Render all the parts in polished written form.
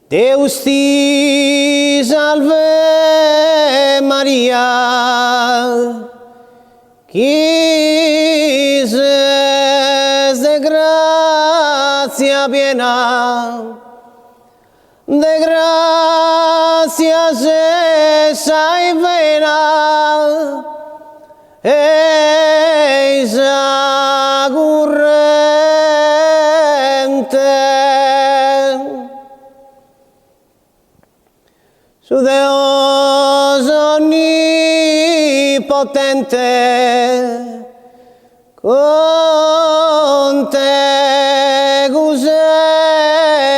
Deus ti salve Maria, qui es de gracia piena, de gracia esa y vena, esa corrente. Su Dios onnipotente, con te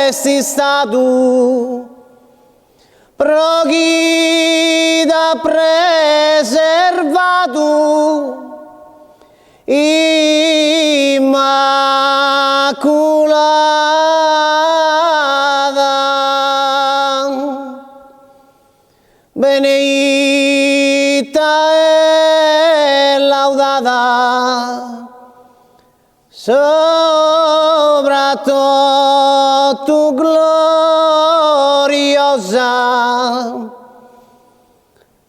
esti stato, prochida preservato, immaculata, beneita e laudata, soprattutto gloriosa.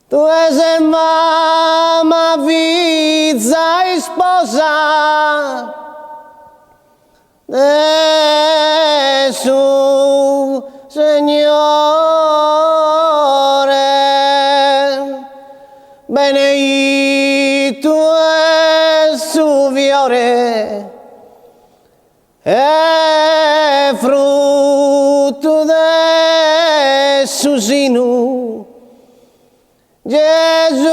Tu sei mamma, figlia e sposa, Gesù Signore, benedetto è su fiore, è frutto del suo seno, Gesù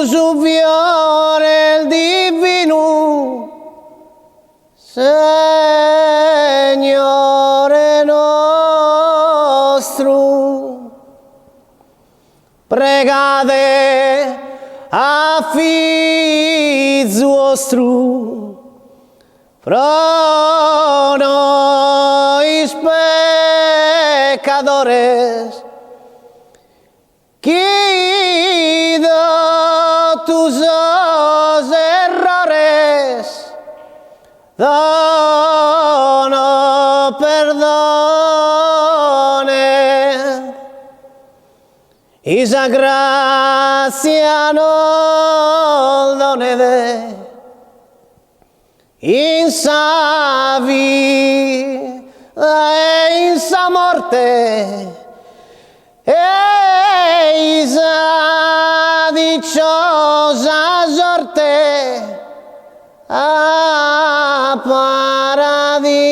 su fiore divino, Signore nostro, pregate a figlio vostro, pro noi peccadores, quido tus errores, dono perdone, esa gracia nos donede, in sa vida e in sa morte, esa dichosa sorte a paradis